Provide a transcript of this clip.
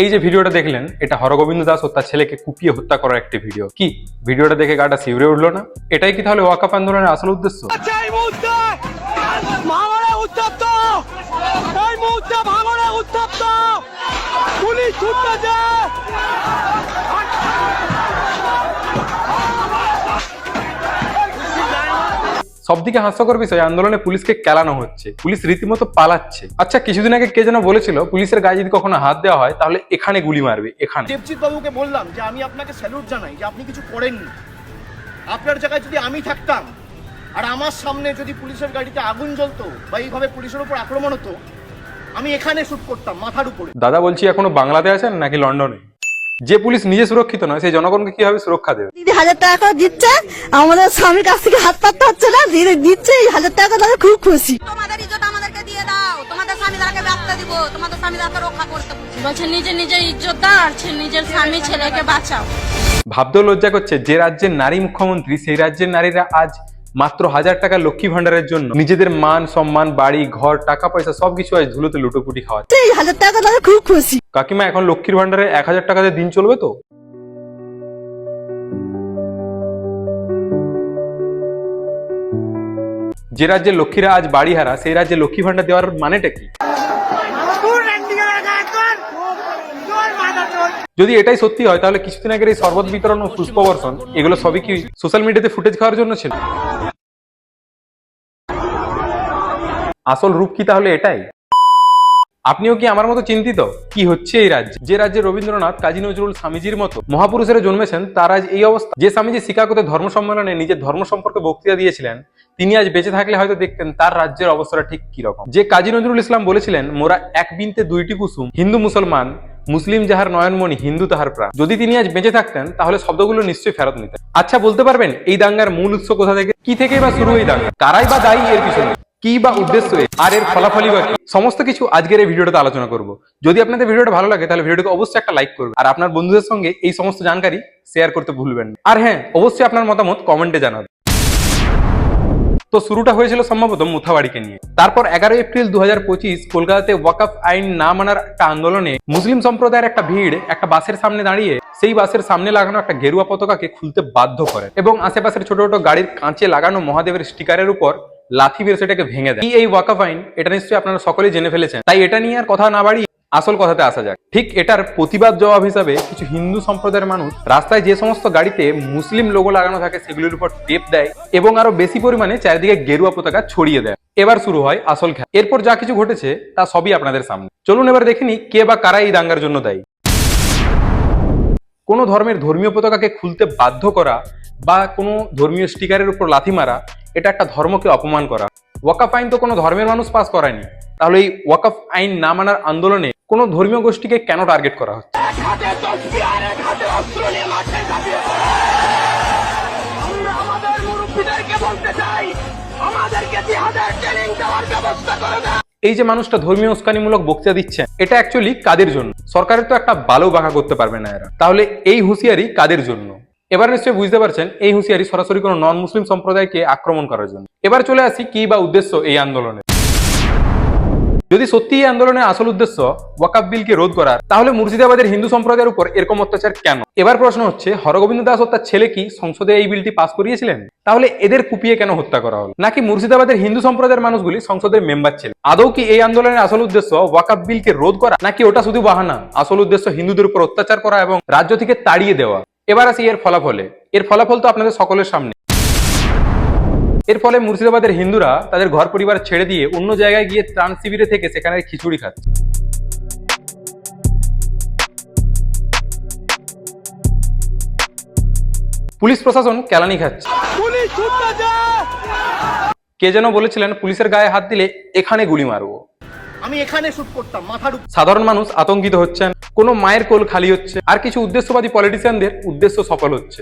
এই যে ভিডিওটা দেখলেন, এটা হরগোবিন্দ দাস ও তার ছেলেকে কুপিয়ে হত্যা করার একটি ভিডিও। কি ভিডিওটা দেখে গাটা শিউরে উঠলো না? এটাই কি তাহলে ওয়াকফ আন্দোলনের আসল উদ্দেশ্য? সবদিকে হাস্যকর বিষয়, আন্দোলনে পুলিশকে কেলানো হচ্ছে, পুলিশ রীতিমতো পালাচ্ছে। আচ্ছা, কিছুদিন আগে কে যেন বলেছিল পুলিশের গায়ে যদি কখনো হাত দেওয়া হয় তাহলে এখানে গুলি মারবে, এখানে। দেবজিৎ বাবুকে বললাম যে আমি আপনাকে স্যালুট জানাই যে আপনি কিছু করেননি। আপনার জায়গায় যদি আমি থাকতাম আর আমার সামনে যদি পুলিশের গাড়িতে আগুন জ্বলতো বা এইভাবে পুলিশের উপর আক্রমণ হতো, আমি এখানে শুট করতাম মাথার উপরে। দাদা বলছি, এখনো বাংলাতে আছেন নাকি লন্ডনে? যে পুলিশ নিজে সুরক্ষিত নয়, সেই জনগণকে কিভাবে সুরক্ষা দেবে? দিদি 1000 টাকা করে দিচ্ছে, আমাদের স্বামীর কাছ থেকে হাত পাততে হচ্ছে না, দিদি দিচ্ছে 1000 টাকা, তাহলে খুব খুশি। তোমাদের ইজ্জত আমাদেরকে দিয়ে দাও, তোমাদের স্বামীদেরকে বাঁচতে দিব, তোমাদের স্বামীদেরকে রক্ষা করতে বলছে। নিজের ইজ্জত দাও আর নিজের স্বামী ছেলেকে বাঁচাও। ভাবতেও লজ্জা করছে, যে রাজ্যের নারী মুখ্যমন্ত্রী, সেই রাজ্যের নারীরা আজ মাত্র 1000 টাকা লক্ষ্মী ভান্ডারের জন্য নিজেদের মান সম্মান, বাড়ি ঘর, টাকা পয়সা সবকিছু আজ ধুলোতে লুটোপুটি খাওয়াচ্ছে। 1000 টাকা, তাহলে খুব খুশি। কাকিমা, এখন লক্ষ্মীর ভান্ডারে 1000 টাকাতে দিন চলবে তো? যে রাজ্যের লক্ষ্মীরা আজ বাড়ি হারা, সেই রাজ্যে লক্ষ্মী ভান্ডার দেওয়ার মানেটা কি? যদি এটাই সত্যি হয়, তাহলে কিছুদিন আগের এই শরবত বিতরণ ও পুষ্পবর্ষণ, এগুলো সবই কি সোশ্যাল মিডিয়াতে ফুটেজ খাওয়ার জন্য ছিল? আসল রূপ কি তাহলে এটাই? আপনিও কি আমার মতো চিন্তিত কি হচ্ছে এই রাজ্যে? যে রাজ্যে রবীন্দ্রনাথ, কাজী নজরুল, স্বামীজির মতো মহাপুরুষেরা জন্মেছেন, তার আজ এই অবস্থা। যে স্বামীজি শিকাগোতে ধর্ম সম্মেলনে নিজের ধর্ম সম্পর্কে বক্তৃতা দিয়েছিলেন, তিনি আজ বেঁচে থাকলে হয়তো দেখতেন তার রাজ্যের অবস্থাটা ঠিক কি রকম। যে কাজী নজরুল ইসলাম বলেছিলেন, মোরা এক বিনতে দুইটি কুসুম, হিন্দু মুসলমান, মুসলিম যাহার নয়নমণি, হিন্দু তাহার প্রাণ। যদি তিনি আজ বেঁচে থাকতেন তাহলে শব্দগুলো নিশ্চয়ই ফেরত নিতেন। আচ্ছা, বলতে পারবেন এই দাঙ্গার মূল উৎস কোথা থেকে, কি থেকে বা শুরু এই দাঙ্গা? কারাই বা দায়ী এর পিছনে? কি বা উদ্দেশ্য আর এর ফলাফলই বা কি? সমস্ত কিছু আজকের এই ভিডিওতে আলোচনা করব। যদি আপনাদের ভিডিওটা ভালো লাগে তাহলে ভিডিওটিকে অবশ্যই একটা লাইক করবেন আর আপনার বন্ধুদের সঙ্গে এই সমস্ত জানকারি শেয়ার করতে ভুলবেন না। আর হ্যাঁ, অবশ্যই আপনার মতামত কমেন্টে জানাবেন। তো শুরুটা হয়েছিল সম্ভবত মুথাবাড়িকে নিয়ে। তারপর 11 এপ্রিল 2025 কলকাতাতে ওয়াকফ আইন না মানার একটা আন্দোলনে মুসলিম সম্প্রদায়ের একটা ভিড় একটা বাসের সামনে দাঁড়িয়ে সেই বাসের সামনে লাগানো একটা গেরুয়া পতাকাকে খুলতে বাধ্য করে এবং আশেপাশের ছোট ছোট গাড়ির কাঁচে লাগানো মহাদেবের স্টিকারের উপর লাথি মেরে সেটাকে ভেঙে দেয়। এই ওয়াকফ আইন, এটা নিশ্চয়ই আপনারা সকলেই জেনে ফেলেছেন, তাই এটা নিয়ে আর কথা না বাড়িয়ে আসল কথাতে আসা যাক। ঠিক এটার প্রতিবাদ জবাব হিসাবে কিছু হিন্দু সম্প্রদায়ের মানুষ রাস্তায় যে সমস্ত গাড়িতে মুসলিম লোগো লাগানো থাকে সেগুলির উপর টেপ দেয় এবং আরো বেশি পরিমাণে চারিদিকে গেরুয়া পতাকা ছড়িয়ে দেয়। এবার শুরু হয় আসল খেলা। এরপর যা কিছু ঘটেছে তা সবই আপনাদের সামনে। চলুন এবার দেখিনি কে বা কারা এই দাঙ্গার জন্য দায়ী। কোনো ধর্মের ধর্মীয় পতাকাকে খুলতে বাধ্য করা বা কোনো ধর্মীয় স্টিকারের উপর লাথি মারা, এটা একটা ধর্মকে অপমান করা। ওয়াকফ আইন তো কোনো ধর্মের মানুষ পাস করায়নি, তাহলে এই ওয়াকফ আইন না মানার আন্দোলনে কোনো ধর্মীয় গোষ্ঠীকে কেন টার্গেট করা হচ্ছে? এই যে মানুষটা ধর্মীয় উস্কানিমূলক বক্তৃতা দিচ্ছেন, এটা অ্যাকচুয়ালি কাদের জন্য? সরকারের তো একটা বালও বাঁকা করতে পারবে না এরা, তাহলে এই হুঁশিয়ারি কাদের জন্য? এবার নিশ্চয়ই বুঝতে পারছেন এই হুঁশিয়ারি সরাসরি কোনো নন মুসলিম সম্প্রদায়কে আক্রমণ করার জন্য। এবার চলে আসি কি বা উদ্দেশ্য এই আন্দোলনের। যদি সত্যি এই আন্দোলনের আসল উদ্দেশ্য ওয়াকফ বিলকে রোধ করার, তাহলে মুর্শিদাবাদের হিন্দু সম্প্রদায়ের উপর এরকম অত্যাচার কেন? এবার প্রশ্ন হচ্ছে, হরগোবিন্দ দাস ও তার ছেলে কি সংসদে এই বিলটি পাস করিয়েছিলেন? তাহলে এদের কুপিয়ে কেন হত্যা করা হলো? নাকি মুর্শিদাবাদের হিন্দু সম্প্রদায়ের মানুষগুলি সংসদের মেম্বার ছিলেন? আদৌ কি এই আন্দোলনের আসল উদ্দেশ্য ওয়াকফ বিলকে রোধ করা, নাকি ওটা শুধু বাহানা? আসল উদ্দেশ্য হিন্দুদের উপর অত্যাচার করা এবং রাজ্য থেকে তাড়িয়ে দেওয়া। এবার আসি এর ফলাফলে। এর ফলাফল তো আপনাদের সকলের সামনে। এর ফলে মুর্শিদাবাদের হিন্দুরা তাদের ঘর পরিবার ছেড়ে দিয়ে অন্য জায়গায় গিয়ে ত্রাণ শিবিরে থেকে সেখানে খিচুড়ি খাচ্ছে। পুলিশ প্রশাসন কেলানি খাচ্ছে। কে যেন বলেছিলেন পুলিশের গায়ে হাত দিলে এখানে গুলি মারবো। আমি এখানে শুট করতাম মাথার উপরে। সাধারণ মানুষ আতঙ্কিত হচ্ছেন, কোনো মায়ের কোল খালি হচ্ছে, আর কিছু উদ্দেশ্যবাদী পলিটিশিয়ানদের উদ্দেশ্য সফল হচ্ছে।